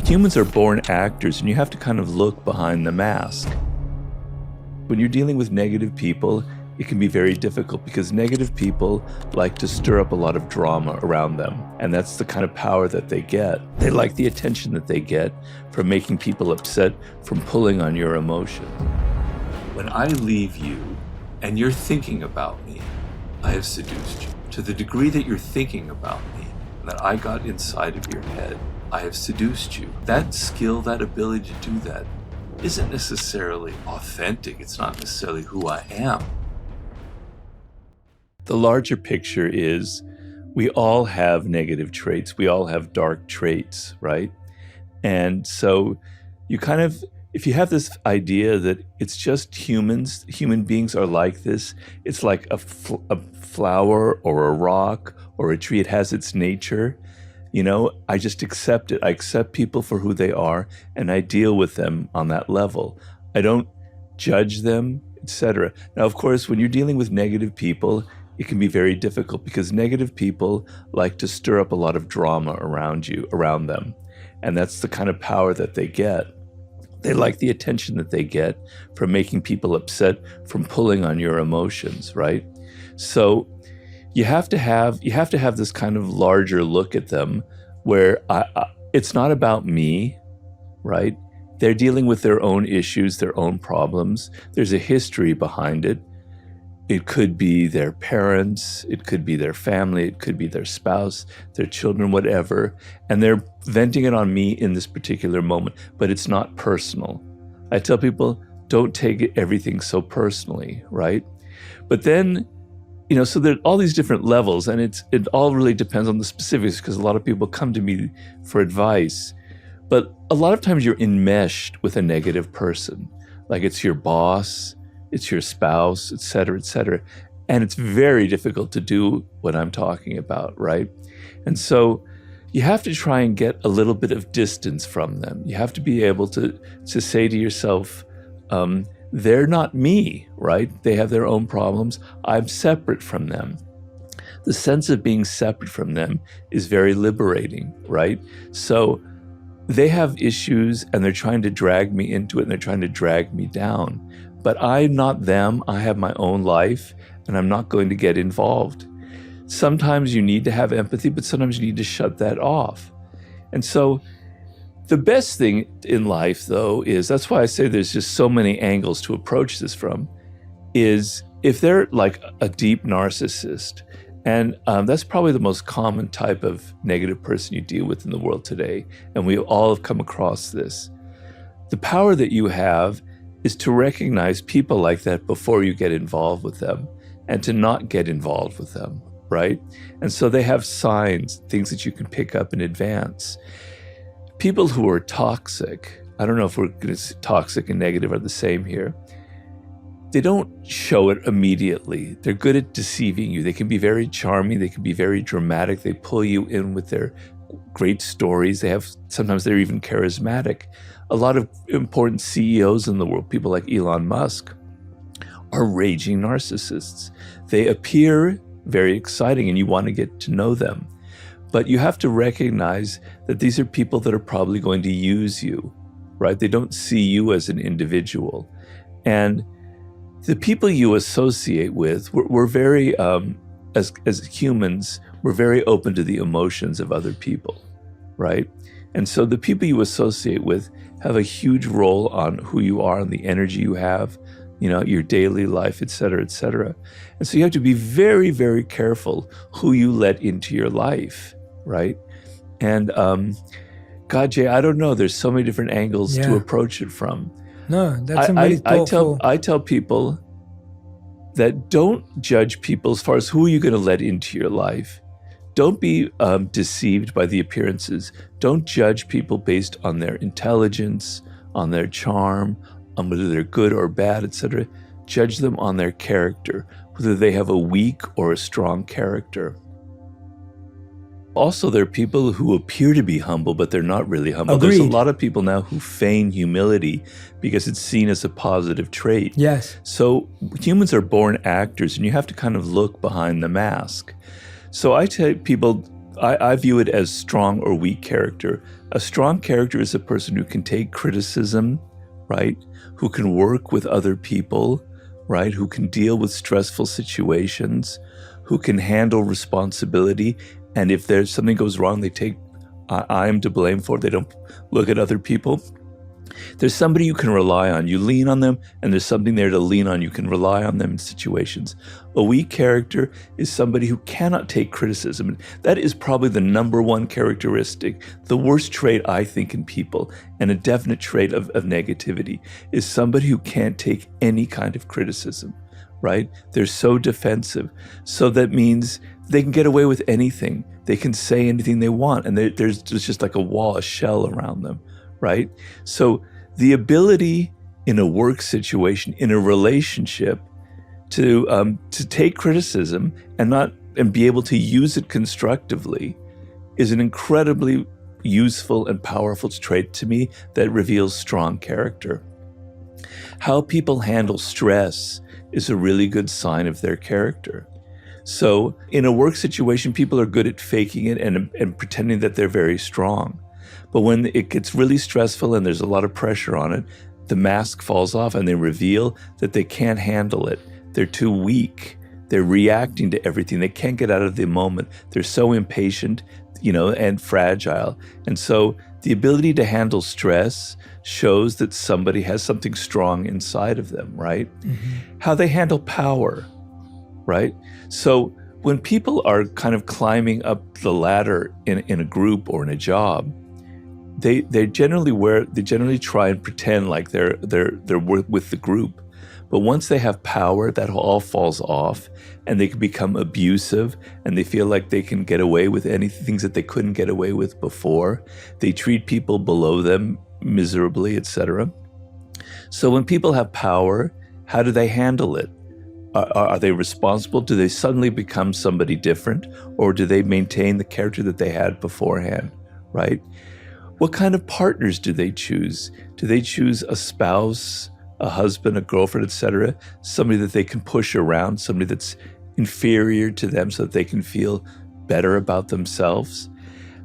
Humans are born actors, and you have to kind of look behind the mask. When you're dealing with negative people, it can be very difficult because negative people like to stir up a lot of drama around them. And that's the kind of power that they get. They like the attention that they get from making people upset, from pulling on your emotions. When I leave you and you're thinking about me, I have seduced you. To the degree that you're thinking about me, that I got inside of your head, I have seduced you. That skill, that ability to do that, isn't necessarily authentic. It's not necessarily who I am. The larger picture is we all have negative traits. We all have dark traits, right? And so you kind of, if you have this idea that it's just humans, human beings are like this, it's like a flower or a rock or a tree, it has its nature. You know, I just accept it. I accept people for who they are, and I deal with them on that level. I don't judge them, etc. Now, of course, when you're dealing with negative people, it can be very difficult because negative people like to stir up a lot of drama around them. And that's the kind of power that they get. They like the attention that they get from making people upset, from pulling on your emotions, right? So you have to have this kind of larger look at them where it's not about me, right? They're dealing with their own issues, their own problems. There's a history behind it. It could be their parents, it could be their family, it could be their spouse, their children, whatever. And they're venting it on me in this particular moment, but it's not personal. I tell people, don't take everything so personally, right? But then, you know, so there are all these different levels, and it all really depends on the specifics because a lot of people come to me for advice. But a lot of times you're enmeshed with a negative person, like it's your boss, it's your spouse, et cetera, et cetera. And it's very difficult to do what I'm talking about, right? And so you have to try and get a little bit of distance from them. You have to be able to say to yourself, they're not me, right? They have their own problems. I'm separate from them. The sense of being separate from them is very liberating, right? So they have issues and they're trying to drag me into it and they're trying to drag me down. But I'm not them. I have my own life and I'm not going to get involved. Sometimes you need to have empathy, but sometimes you need to shut that off. And so the best thing in life, though, is, that's why I say there's just so many angles to approach this from, is if they're like a deep narcissist, and that's probably the most common type of negative person you deal with in the world today, and we all have come across this. The power that you have is to recognize people like that before you get involved with them, and to not get involved with them, right? And so they have signs, things that you can pick up in advance. People who are toxic, I don't know if we're going to say toxic and negative are the same here. They don't show it immediately. They're good at deceiving you. They can be very charming. They can be very dramatic. They pull you in with their great stories. Sometimes they're even charismatic. A lot of important CEOs in the world, people like Elon Musk, are raging narcissists. They appear very exciting and you want to get to know them. But you have to recognize that these are people that are probably going to use you, right? They don't see you as an individual. And the people you associate with, we're very, as humans, we're very open to the emotions of other people, right? And so the people you associate with have a huge role on who you are and the energy you have, you know, your daily life, et cetera, et cetera. And so you have to be very, very careful who you let into your life, right? And God, Jay, I don't know. There's so many different angles to approach it from. No, that's really thoughtful. I tell people that don't judge people as far as who are you going to let into your life. Don't be deceived by the appearances. Don't judge people based on their intelligence, on their charm, on whether they're good or bad, etc. Judge them on their character, whether they have a weak or a strong character. Also, there are people who appear to be humble, but they're not really humble. Agreed. There's a lot of people now who feign humility because it's seen as a positive trait. Yes. So humans are born actors, and you have to kind of look behind the mask. So I tell people, I view it as strong or weak character. A strong character is a person who can take criticism, right? Who can work with other people, right? Who can deal with stressful situations, who can handle responsibility. And if there's something goes wrong, they take, I am to blame for it. They don't look at other people. There's somebody you can rely on. You lean on them, and there's something there to lean on. You can rely on them in situations. A weak character is somebody who cannot take criticism. That is probably the number one characteristic, the worst trait, I think, in people, and a definite trait of negativity, is somebody who can't take any kind of criticism, right? They're so defensive. So that means they can get away with anything. They can say anything they want, and there's just like a wall, a shell around them. Right? So the ability in a work situation, in a relationship, to take criticism and be able to use it constructively is an incredibly useful and powerful trait to me that reveals strong character. How people handle stress is a really good sign of their character. So in a work situation, people are good at faking it and pretending that they're very strong. But when it gets really stressful and there's a lot of pressure on it, the mask falls off and they reveal that they can't handle it. They're too weak. They're reacting to everything. They can't get out of the moment. They're so impatient, and fragile. And so the ability to handle stress shows that somebody has something strong inside of them, right? Mm-hmm. How they handle power, right? So when people are kind of climbing up the ladder in a group or in a job, they generally try and pretend like they're with the group. But once they have power, that all falls off, and they can become abusive, and they feel like they can get away with things that they couldn't get away with before. They treat people below them miserably, etc. So when people have power, how do they handle it? Are they responsible? Do they suddenly become somebody different, or do they maintain the character that they had beforehand, right? What kind of partners do they choose? Do they choose a spouse, a husband, a girlfriend, etc., somebody that they can push around, somebody that's inferior to them so that they can feel better about themselves?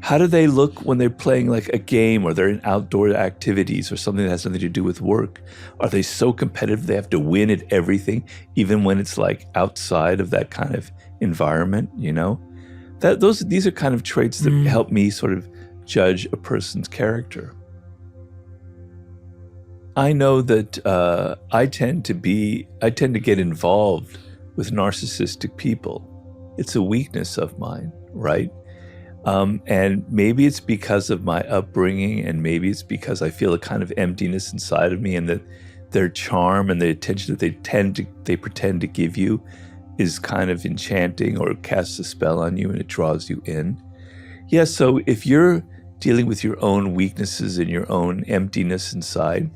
How do they look when they're playing like a game or they're in outdoor activities or something that has something to do with work? Are they so competitive they have to win at everything, even when it's like outside of that kind of environment, These are kind of traits that help me sort of judge a person's character. I know that I tend to get involved with narcissistic people. It's a weakness of mine, right? And maybe it's because of my upbringing, and maybe it's because I feel a kind of emptiness inside of me, and that their charm and the attention that they pretend to give you is kind of enchanting or casts a spell on you and it draws you in. Yeah, so if you're dealing with your own weaknesses and your own emptiness inside,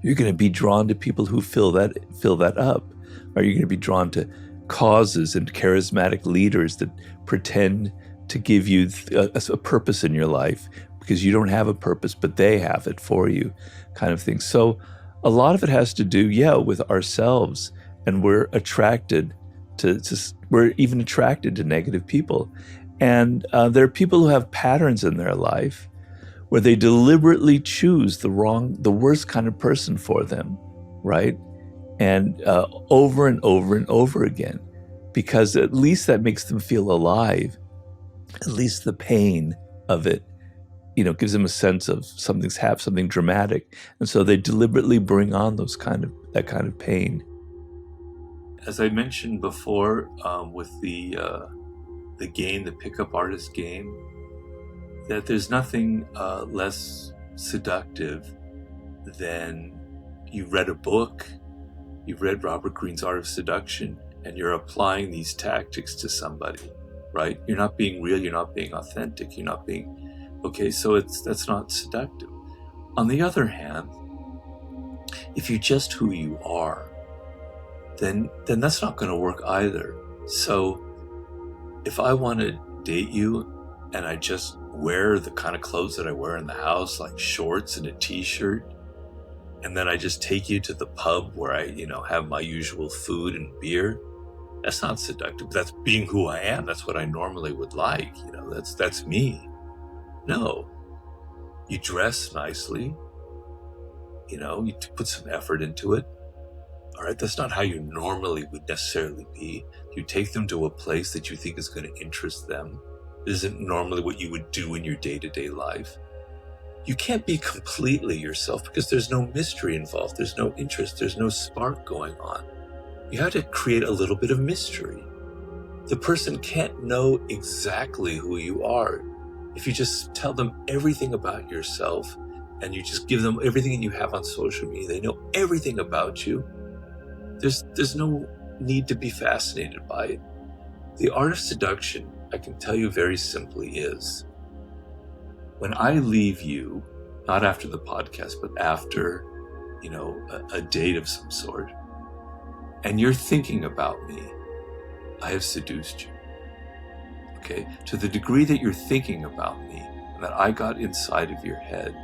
you're going to be drawn to people who fill that up. Or you're going to be drawn to causes and charismatic leaders that pretend to give you a purpose in your life because you don't have a purpose, but they have it for you, kind of thing. So a lot of it has to do, with ourselves, and we're even attracted to negative people. And there are people who have patterns in their life where they deliberately choose the worst kind of person for them, right? And over and over and over again, because at least that makes them feel alive. At least the pain of it, gives them a sense of something dramatic. And so they deliberately bring on that kind of pain. As I mentioned before, with the game, the pickup artist game, that there's nothing less seductive than you read a book, you've read Robert Greene's Art of Seduction, and you're applying these tactics to somebody, right? You're not being real, you're not being authentic, you're not being, so that's not seductive. On the other hand, if you're just who you are, then that's not going to work either. So if I want to date you and I just wear the kind of clothes that I wear in the house, like shorts and a t-shirt, and then I just take you to the pub where I, have my usual food and beer, That's not seductive. That's being who I am. That's what I normally would like. That's me. No, you dress nicely. You put some effort into it. All right, that's not how you normally would necessarily be. You take them to a place that you think is going to interest them. It isn't normally what you would do in your day-to-day life. You can't be completely yourself because there's no mystery involved. There's no interest. There's no spark going on. You have to create a little bit of mystery. The person can't know exactly who you are. If you just tell them everything about yourself and you just give them everything that you have on social media, they know everything about you. There's no need to be fascinated by it. The art of seduction, I can tell you very simply, is when I leave you, not after the podcast, but after, a date of some sort, and you're thinking about me, I have seduced you. Okay? To the degree that you're thinking about me and that I got inside of your head,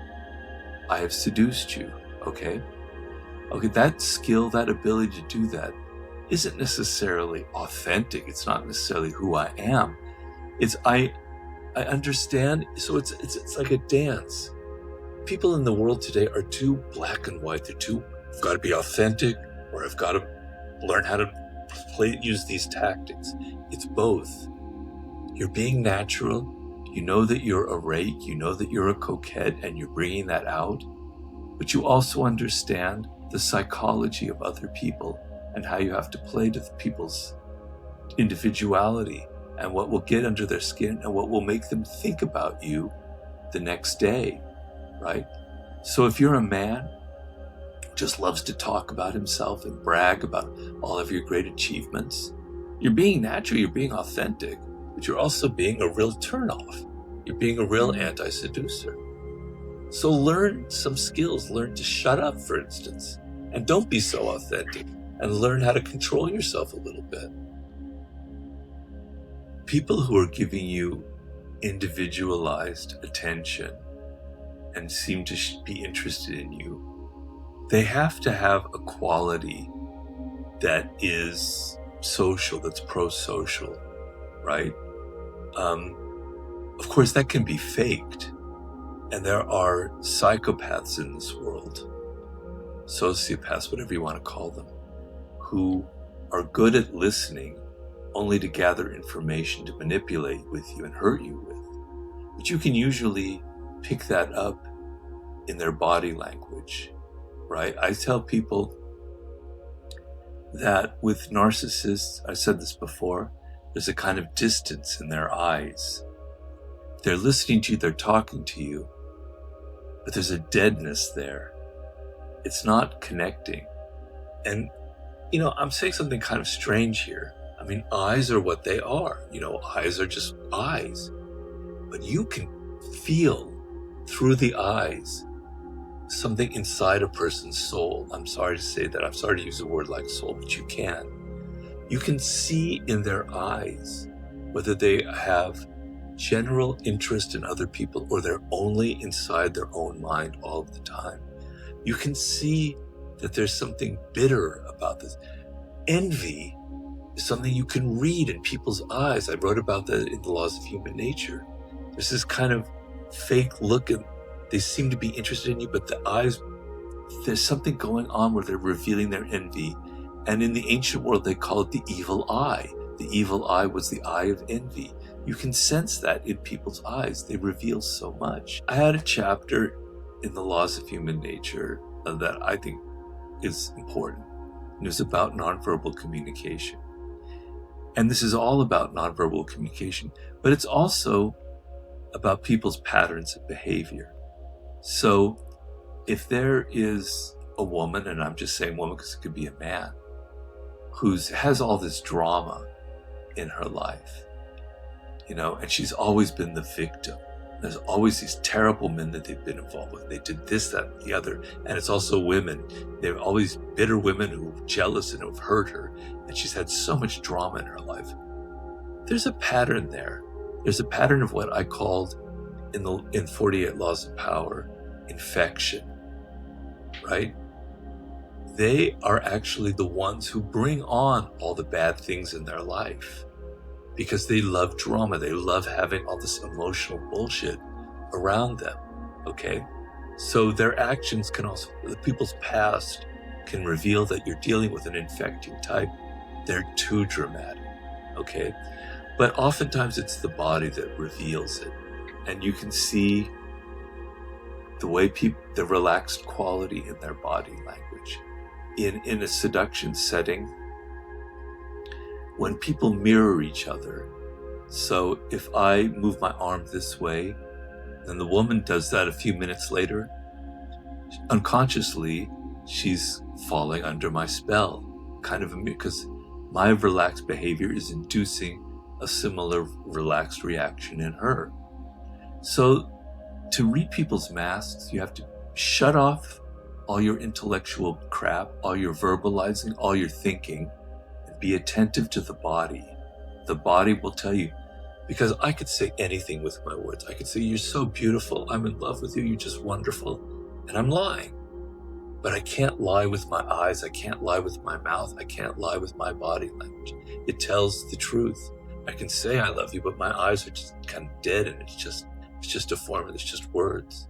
I have seduced you. Okay? Okay, that skill, that ability to do that isn't necessarily authentic. It's not necessarily who I am. It's I understand. So it's like a dance. People in the world today are too black and white. I've got to be authentic, or I've got to learn how to use these tactics. It's both. You're being natural. You know that you're a rake. You know that you're a coquette, and you're bringing that out. But you also understand the psychology of other people and how you have to play to people's individuality and what will get under their skin and what will make them think about you the next day, right? So if you're a man who just loves to talk about himself and brag about all of your great achievements, you're being natural, you're being authentic, but you're also being a real turnoff. You're being a real anti-seducer. So learn some skills. Learn to shut up, for instance, and don't be so authentic, and learn how to control yourself a little bit. People who are giving you individualized attention and seem to be interested in you, they have to have a quality that is social, that's pro-social, right? Of course, that can be faked. And there are psychopaths in this world, sociopaths, whatever you want to call them, who are good at listening only to gather information to manipulate with you and hurt you with. But you can usually pick that up in their body language, right? I tell people that with narcissists, I said this before, there's a kind of distance in their eyes. They're listening to you, they're talking to you, but there's a deadness there. It's not connecting. And, I'm saying something kind of strange here. I mean, eyes are what they are. Eyes are just eyes. But you can feel through the eyes something inside a person's soul. I'm sorry to say that. I'm sorry to use a word like soul, but you can. You can see in their eyes whether they have general interest in other people or they're only inside their own mind all of the time. You can see that there's something bitter about this. Envy is something you can read in people's eyes. I wrote about that in The Laws of Human Nature. There's this kind of fake look, and they seem to be interested in you, but the eyes, there's something going on where they're revealing their envy. And in the ancient world, they call it the evil eye. The evil eye was the eye of envy. You can sense that in people's eyes. They reveal so much. I had a chapter in The Laws of Human Nature that I think is important. It was about nonverbal communication. And this is all about nonverbal communication, but it's also about people's patterns of behavior. So if there is a woman, and I'm just saying woman because it could be a man, who has all this drama in her life, and she's always been the victim. There's always these terrible men that they've been involved with. They did this, that, and the other. And it's also women. They're always bitter women who are jealous and who've hurt her. And she's had so much drama in her life. There's a pattern there. There's a pattern of what I called in 48 Laws of Power, infection, right? they are actually the ones who bring on all the bad things in their life, because they love drama. They love having all this emotional bullshit around them. Okay? So their actions can also, the people's past can reveal that you're dealing with an infecting type. They're too dramatic. Okay? But oftentimes it's the body that reveals it. And you can see the way the relaxed quality in their body language. In a seduction setting, when people mirror each other, so if I move my arm this way, then the woman does that a few minutes later, unconsciously, she's falling under my spell, kind of because my relaxed behavior is inducing a similar relaxed reaction in her. So to read people's masks, you have to shut off all your intellectual crap, all your verbalizing, all your thinking, and be attentive to the body. The body will tell you, because I could say anything with my words. I could say, you're so beautiful, I'm in love with you, you're just wonderful, and I'm lying. But I can't lie with my eyes, I can't lie with my mouth, I can't lie with my body language. It tells the truth. I can say I love you, but my eyes are just kind of dead, and it's just a form, it's just words.